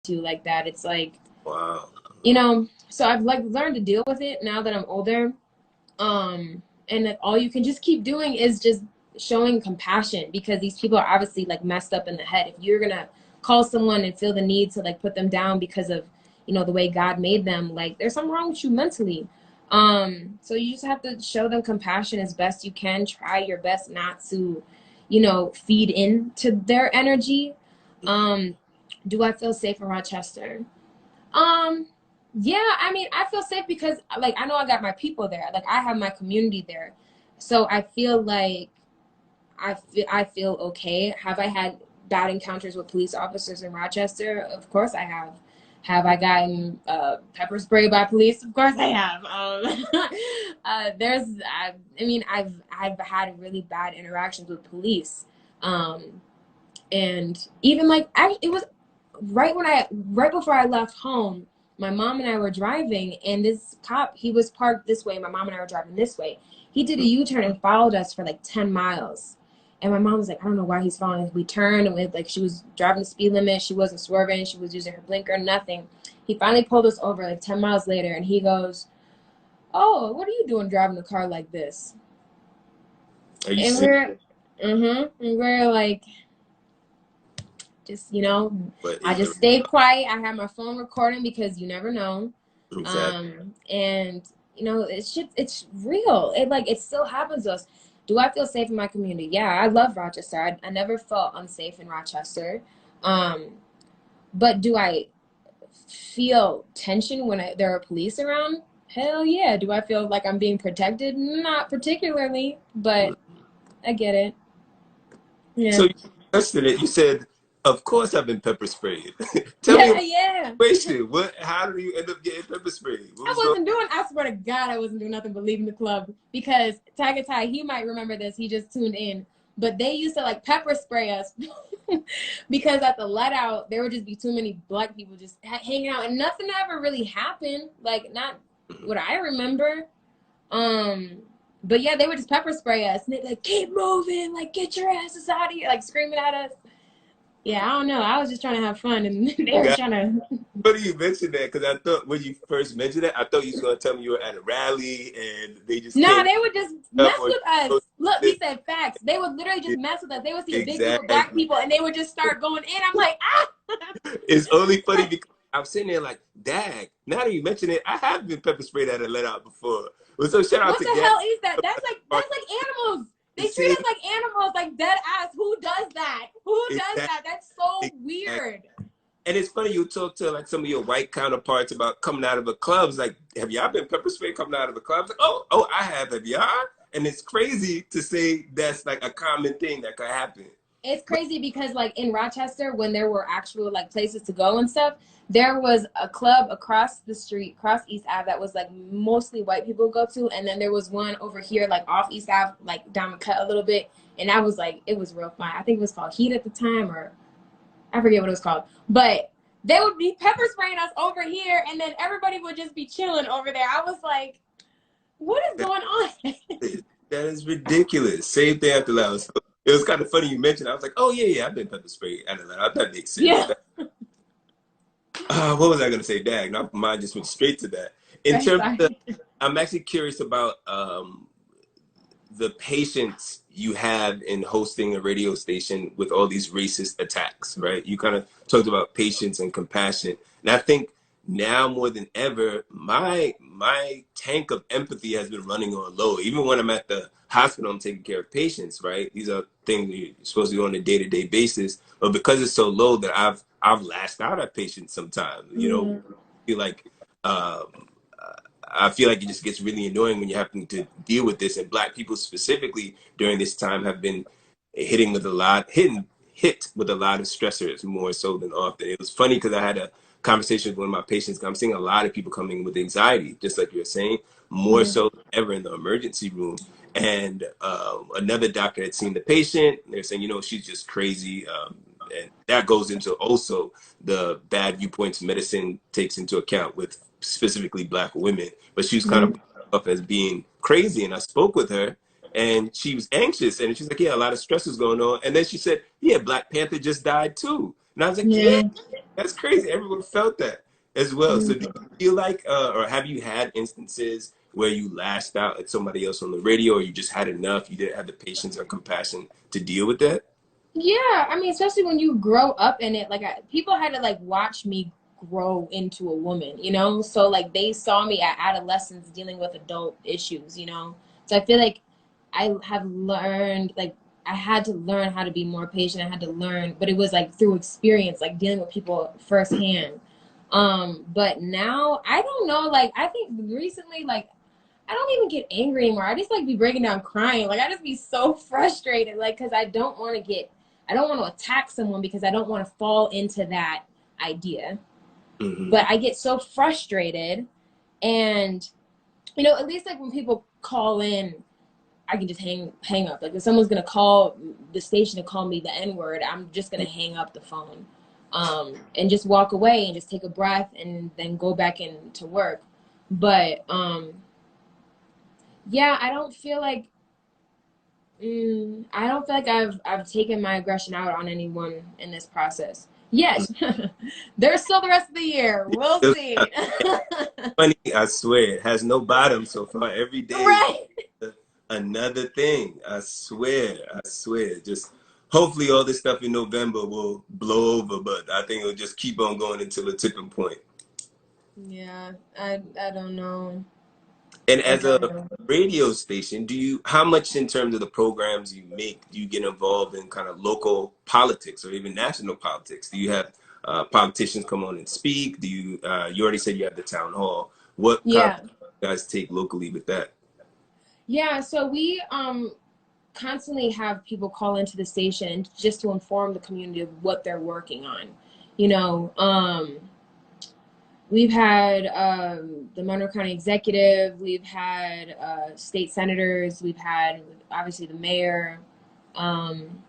to like that. It's like, Wow. you know, so I've like learned to deal with it now that I'm older. And that all you can just keep doing is just showing compassion, because these people are obviously like messed up in the head. If you're gonna call someone and feel the need to like put them down because of, you know, the way God made them, like there's something wrong with you mentally. So you just have to show them compassion as best you can. Try your best not to, you know, feed into their energy. Do I feel safe in Rochester? Yeah, I mean, I feel safe because like I know I got my people there. Like I have my community there. So I feel like I feel okay. Have I had bad encounters with police officers in Rochester? Of course I have. Have I gotten pepper sprayed by police? Of course I have. I mean, I've had really bad interactions with police, and even like it was right before I left home. My mom and I were driving, and this cop, he was parked this way. My mom and I were driving this way. He did a U-turn and followed us for like 10 miles. And my mom was like, I don't know why he's following us. We turned, and like she was driving the speed limit. She wasn't swerving. She was using her blinker, nothing. He finally pulled us over like 10 miles later, and he goes, oh, what are you doing driving a car like this? Are you And serious? we're like, just, you know, But I is the just stayed quiet. I had my phone recording because you never know. exactly. And you know, it's real. It still happens to us. Do I feel safe in my community? Yeah, I love Rochester. I never felt unsafe in Rochester. But do I feel tension when there are police around? Hell yeah. Do I feel like I'm being protected? Not particularly, but I get it. So Yeah. you tested it. You said, "Of course, I've been pepper sprayed." Tell me Yeah, about yeah. the situation. What? How did you end up getting pepper sprayed? What was going? I swear to God, I wasn't doing nothing but leaving the club, because Tiger Ty, he might remember this. He just tuned in. But they used to like pepper spray us because at the let out, there would just be too many black people just hanging out, and nothing ever really happened. Like, not on? what I remember. But yeah, they would just pepper spray us, and they'd like, keep moving, like, get your asses out of here, like screaming at us. Yeah, I don't know. I was just trying to have fun, and they were God, trying to. funny you mentioned that because I thought when you first mentioned it, I thought you was going to tell me you were at a rally and they just Nah, came they would just up mess or with us. Look, he said facts. They would literally just mess with us. They would see a big group of black exactly. people, and they would just start going in. I'm like, ah! It's only funny because I'm sitting there like, dag. Now that you mention it, I have been pepper sprayed at a let out before. Well, so shout out What to the Gab. hell is that? That's like animals. They treat See, us like animals, like dead ass. Who does that? Who does exactly, that? That's so exactly. weird. And it's funny you talk to like some of your white counterparts about coming out of the clubs. Like, have y'all been pepper sprayed coming out of the clubs? Like, oh, I have. Have y'all? And it's crazy to say that's like a common thing that could happen. It's But crazy because like in Rochester, when there were actual like places to go and stuff, there was a club across the street, across East Ave, that was like mostly white people go to, and then there was one over here like off East Ave, like down the cut a little bit, and that was like, it was real fun. I think it was called Heat at the time, or I forget what it was called, but they would be pepper spraying us over here, and then everybody would just be chilling over there. I was like, what is going on? that is ridiculous. Same thing after that. So it was kind of funny you mentioned. I was like, oh yeah, I've been pepper sprayed. I don't know. That makes sense. Yeah. What was I going to say? Dag. Now my mind just went straight to that. In Right, terms of, sorry. I'm actually curious about the patience you have in hosting a radio station with all these racist attacks, right? You kind of talked about patience and compassion. And I think now more than ever, my tank of empathy has been running on low. Even when I'm at the hospital, I'm taking care of patients, right? These are things you're supposed to do on a day-to-day basis. But because it's so low that I've lashed out at patients sometimes, you know, Mm, feel like um, I feel like it just gets really annoying when you're having to deal with this. And black people specifically during this time have been hitting with a lot, hit with a lot of stressors more so than often. It was funny because I had a conversation with one of my patients. I'm seeing a lot of people coming with anxiety, just like you're saying, more yeah. so than ever in the emergency room. And another doctor had seen the patient. They're saying, you know, she's just crazy. And that goes into also the bad viewpoints medicine takes into account with specifically black women. But she was kind of Mm. up as being crazy. And I spoke with her and she was anxious. And she's like, yeah, a lot of stress is going on. And then she said, yeah, Black Panther just died too. And I was like, yeah, Yeah. that's crazy. Everyone felt that as well. So do Mm. you feel like, or have you had instances where you lashed out at somebody else on the radio, or you just had enough, you didn't have the patience or compassion to deal with that? Yeah, I mean, especially when you grow up in it, like people had to like watch me grow into a woman, you know? So like they saw me at adolescence dealing with adult issues, you know? So I feel like I have learned, like I had to learn how to be more patient. I had to learn, but it was like through experience, like dealing with people firsthand. But now I don't know, like I think recently, like I don't even get angry anymore. I just like be breaking down crying. Like I just be so frustrated, like because I don't want to attack someone because I don't want to fall into that idea. Hmm. But I get so frustrated, and you know, at least like when people call in, I can just hang up. Like if someone's gonna call the station to call me the N word, I'm just gonna hang up the phone, and just walk away and just take a breath and then go back into work. But yeah, I don't feel like I've taken my aggression out on anyone in this process. Yes, there's still the rest of the year. We'll see. Funny, I swear, it has no bottom so far. Every day is Right. another thing. I swear, I swear. Just hopefully all this stuff in November will blow over, but I think it'll just keep on going until a tipping point. Yeah, I don't know. And I as a don't know. radio station, how much in terms of the programs you make, do you get involved in kind of local politics or even national politics? Do you have politicians come on and speak? You already said you have the town hall. What Yeah. conversations you guys take locally with that? Yeah, so we constantly have people call into the station just to inform the community of what they're working on. You know, we've had the Monroe County Executive, we've had state senators, we've had obviously the mayor. Um,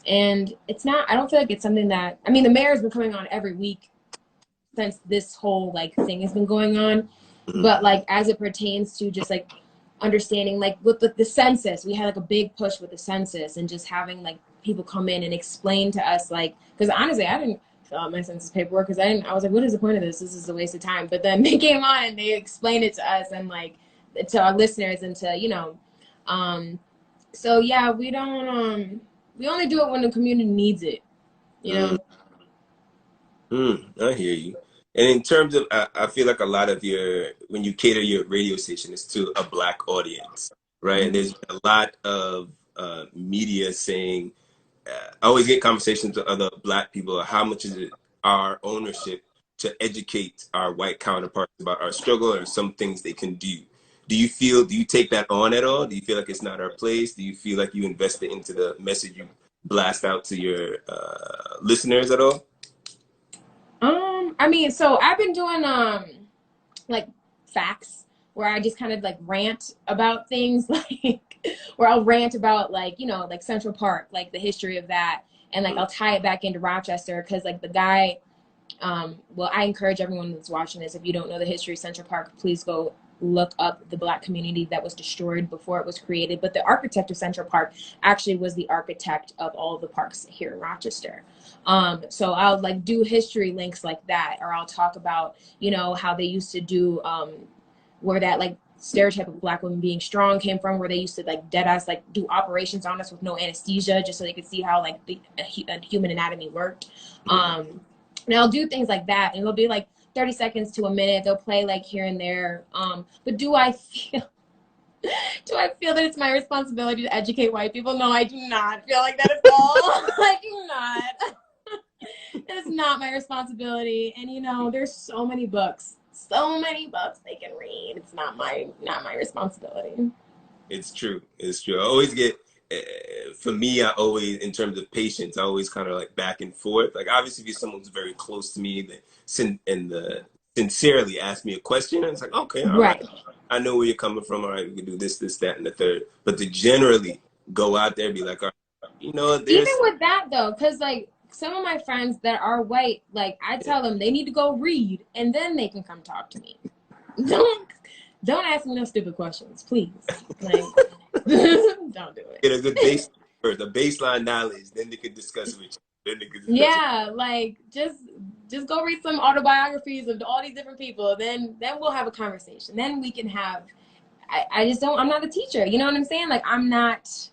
and it's not, I don't feel like it's something that, I mean, the mayor's been coming on every week since this whole like thing has been going on. Mhm. But like as it pertains to just like understanding, like with the census, we had like a big push with the census and just having like people come in and explain to us, like, because honestly, I didn't fill out my census paperwork because I was like, what is the point of this? This is a waste of time. But then they came on and they explained it to us and like to our listeners and to, you know, um, so yeah, we don't, we only do it when the community needs it, you Mm, know? I hear you. And in terms of, I feel like a lot of when you cater your radio station is to a Black audience, right? And there's a lot of media saying, I always get conversations with other Black people. How much is it our ownership to educate our white counterparts about our struggle or some things they can do? Do you take that on at all? Do you feel like it's not our place? Do you feel like you invested into the message you blast out to your listeners at all? I mean, so I've been doing like facts where I just kind of like rant about things like where I'll rant about like, you know, like Central Park, like the history of that. And like I'll tie it back into Rochester because like the guy, well, I encourage everyone that's watching this, if you don't know the history of Central Park, please go look up the Black community that was destroyed before it was created. But the architect of Central Park actually was the architect of all of the parks here in Rochester. So I'll like do history links like that, or I'll talk about, you know, how they used to do, where that like stereotype of Black women being strong came from, where they used to like dead ass like do operations on us with no anesthesia just so they could see how like the human anatomy worked. And I'll do things like that, and it'll be like 30 seconds to a minute. They'll play like here and there. But do I feel that it's my responsibility to educate white people? No, I do not feel like that at all. I do not. It's not my responsibility. And you know, there's so many books they can read. It's not my responsibility. It's true. It's true. I always get, for me, I always, in terms of patience, I always kind of like back and forth. Like, obviously, if you're someone who's very close to me, sincerely ask me a question, and it's like, okay, all right, Right. I know where you're coming from. All right, we can do this, this, that, and the third. But to generally go out there and be like, all right, you know, Even there's, with that though, because like some of my friends that are white, like I tell them they need to go read and then they can come talk to me. Don't don't ask me no stupid questions, please. Like don't do get a it. good base first, a baseline knowledge, then they can discuss with you. Yeah, like just go read some autobiographies of all these different people. Then we'll have a conversation. Then we can have. I just don't. I'm not a teacher. You know what I'm saying? Like I'm not.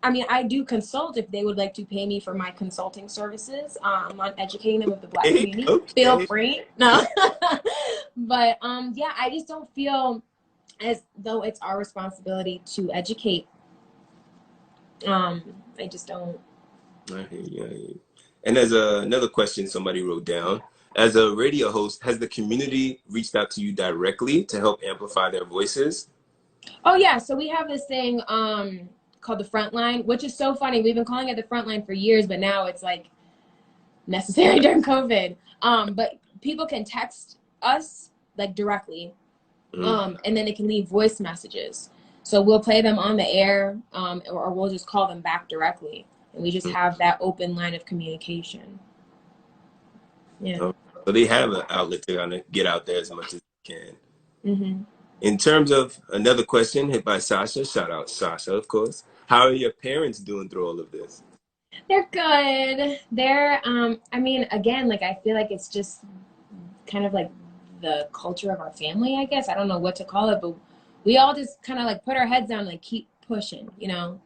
I mean, I do consult if they would like to pay me for my consulting services on educating them of the Black community. Okay. Feel free. No, but yeah, I just don't feel as though it's our responsibility to educate. I just don't. I hear you, I hear you. And as another question somebody wrote down, as a radio host, has the community reached out to you directly to help amplify their voices? Oh yeah, so we have this thing called the front line, which is so funny. We've been calling it the front line for years, but now it's like necessary during COVID. But people can text us like directly, and then they can leave voice messages. So we'll play them on the air, or we'll just call them back directly, and we just have that open line of communication. Yeah. So they have an outlet to kind of get out there as much as they can. Mm-hmm. In terms of another question hit by Sasha, shout out Sasha, of course. How are your parents doing through all of this? They're good. They're, I mean, again, like, I feel like it's just kind of like the culture of our family, I guess. I don't know what to call it, but we all just kind of like put our heads down and like keep pushing, you know?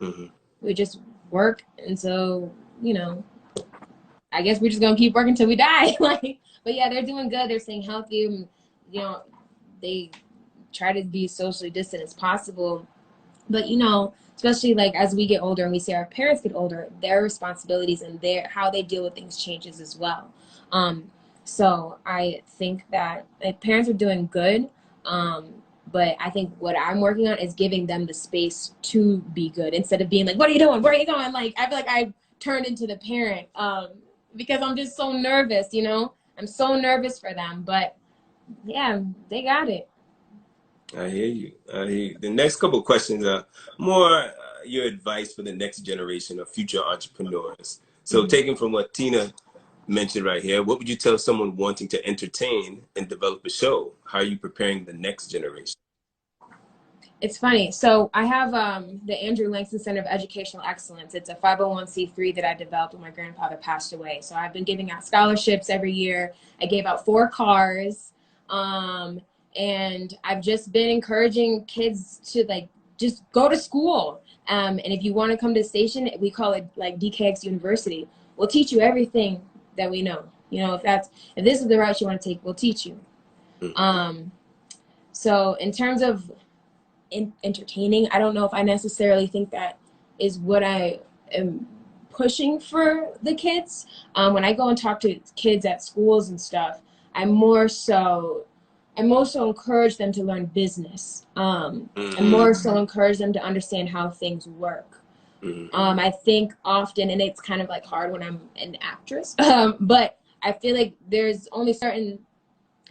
Mm-hmm. We just work. And so, you know, I guess we're just going to keep working till we die. Like, but yeah, they're doing good. They're staying healthy. And, you know, they try to be socially distant as possible. But, you know, especially like as we get older and we see our parents get older, their responsibilities and how they deal with things changes as well. So I think that parents are doing good. But I think what I'm working on is giving them the space to be good instead of being like, what are you doing? Where are you going? Like, I feel like I turned into the parent because I'm just so nervous, you know? I'm so nervous for them. But yeah, they got it. I hear you. I hear you. The next couple of questions are more your advice for the next generation of future entrepreneurs. So, taking from what Tina mentioned right here, what would you tell someone wanting to entertain and develop a show? How are you preparing the next generation? It's funny. So I have the Andrew Langston Center of Educational Excellence. It's a 501c3 that I developed when my grandfather passed away. So I've been giving out scholarships every year. I gave out 4 cars. And I've just been encouraging kids to like just go to school. And if you want to come to the station, we call it like DKX University. We'll teach you everything that we know. You know, if this is the route you want to take, we'll teach you. So in terms of entertaining, I don't know if I necessarily think that is what I am pushing for the kids. When I go and talk to kids at schools and stuff, I more so encourage them to learn business. And more so encourage them to understand how things work. I think often, and it's kind of like hard when I'm an actress, but I feel like there's only certain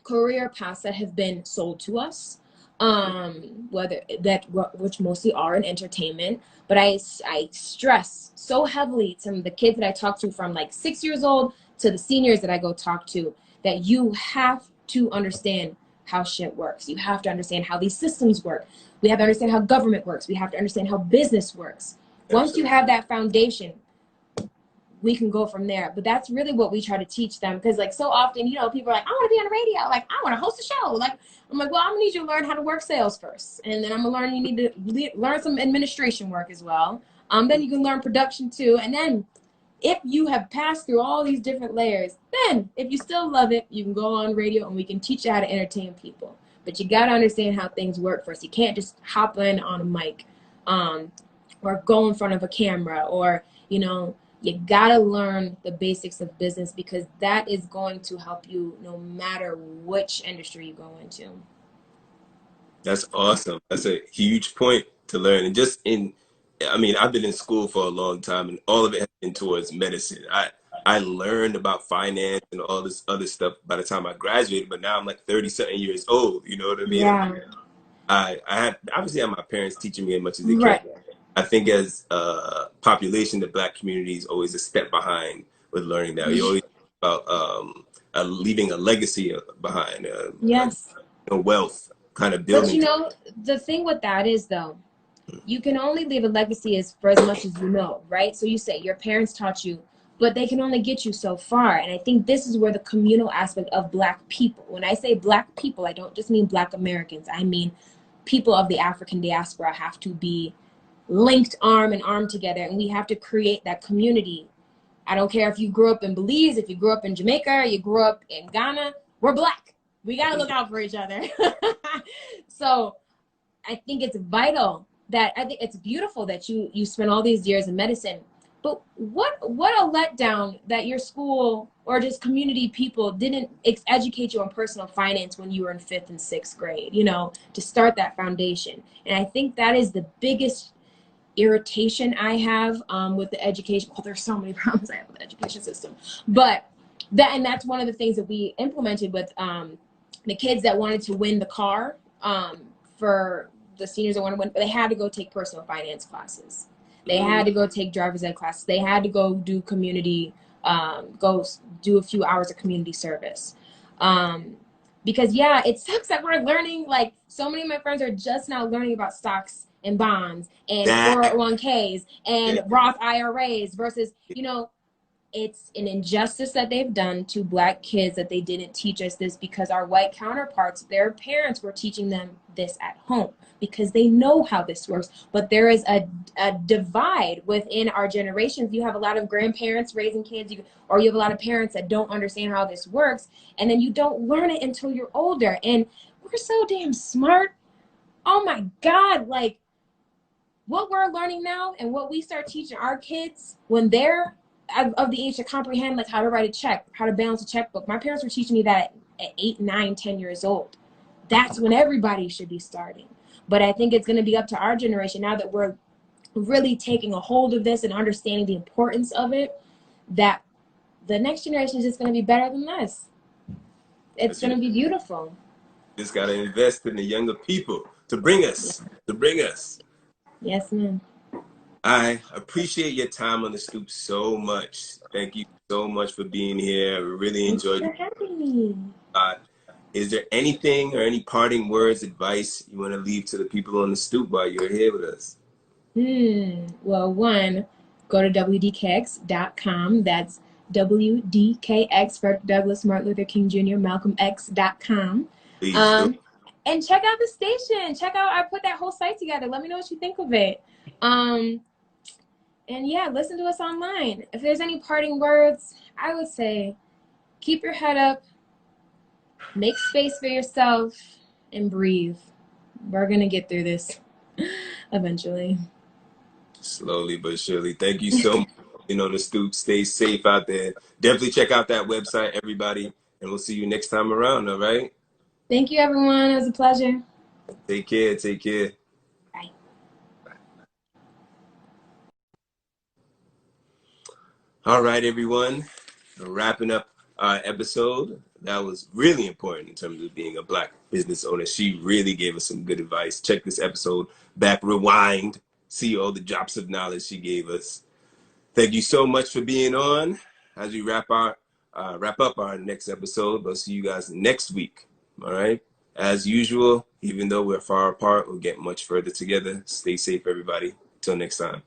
career paths that have been sold to us, which mostly are in entertainment. But I stress so heavily to the kids that I talk to from like 6 years old to the seniors that I go talk to, that you have to understand how shit works. You have to understand how these systems work. We have to understand how government works. We have to understand how business works. Once you have that foundation, we can go from there. But that's really what we try to teach them. Because like so often, you know, people are like, I want to be on the radio. Like, I want to host a show. Like, I'm like, well, I'm gonna need you to learn how to work sales first. And then I'm gonna learn, you need to learn some administration work as well. Then you can learn production too. And then if you have passed through all these different layers, then if you still love it, you can go on radio and we can teach you how to entertain people. But you got to understand how things work first. You can't just hop in on a mic or go in front of a camera, or, you know, you got to learn the basics of business, because that is going to help you no matter which industry you go into. That's awesome. That's a huge point to learn. And I mean, I've been in school for a long time, and all of it has been towards medicine. I learned about finance and all this other stuff by the time I graduated, but now I'm like 30-something years old. You know what I mean? Yeah. I had obviously had my parents teaching me as much as they Right. can. I think as a population, the Black community is always a step behind with learning that. You always talk about leaving a legacy behind, Yes. wealth, kind of But building. you know, the thing with that is, though, you can only leave a legacy for as much as you know, right? So you say your parents taught you, but they can only get you so far. And I think this is where the communal aspect of Black people, when I say Black people, I don't just mean Black Americans, I mean people of the African diaspora have to be linked arm in arm together, and we have to create that community. I don't care if you grew up in Belize, if you grew up in Jamaica, you grew up in Ghana, we're Black. We got to look out for each other. So I think it's vital that, I think it's beautiful that you spent all these years in medicine, but what a letdown that your school or just community people didn't educate you on personal finance when you were in 5th and 6th grade, you know, to start that foundation. And I think that is the biggest irritation I have with the education. Well, there's so many problems I have with the education system, but that's one of the things that we implemented with the kids that wanted to win the car, for the seniors that want to win, they had to go take personal finance classes. They had to go take driver's ed classes. They had to go do community, go do a few hours of community service. Because yeah, it sucks that we're learning, like so many of my friends are just now learning about stocks and bonds and 401ks and Roth IRAs versus, you know, it's an injustice that they've done to Black kids that they didn't teach us this, because our white counterparts, their parents were teaching them this at home because they know how this works. But there is a divide within our generations. You have a lot of grandparents raising kids, or you have a lot of parents that don't understand how this works, and then you don't learn it until you're older. And we're so damn smart. Oh my God, like what we're learning now and what we start teaching our kids when they're of the age to comprehend, like how to write a check, how to balance a checkbook. My parents were teaching me that at 8, 9, 10 years old. That's when everybody should be starting. But I think it's going to be up to our generation now that we're really taking a hold of this and understanding the importance of it, that the next generation is just going to be better than us. It's going to be beautiful. Just got to invest in the younger people to bring us. Yes, ma'am. I appreciate your time on the Stoop so much. Thank you so much for being here. I really enjoyed it. Thanks for having me. Is there anything or any parting words, advice you want to leave to the people on the Stoop while you're here with us? Well, one, go to WDKX.com. That's WDKX, Frederick Douglass, Martin Luther King Jr., Malcolm X.com. Please do. And check out the station. Check out, I put that whole site together. Let me know what you think of it. And yeah, listen to us online. If there's any parting words, I would say keep your head up, make space for yourself, and breathe. We're going to get through this eventually. Slowly but surely. Thank you so much. You know, the Stoop. Stay safe out there. Definitely check out that website, everybody. And we'll see you next time around, all right? Thank you, everyone. It was a pleasure. Take care. Take care. Bye. All right, everyone. Wrapping up our episode. That was really important in terms of being a Black business owner. She really gave us some good advice. Check this episode back, rewind, see all the drops of knowledge she gave us. Thank you so much for being on. As we wrap up our next episode, we'll see you guys next week. All right. As usual, even though we're far apart, we'll get much further together. Stay safe, everybody. Till next time.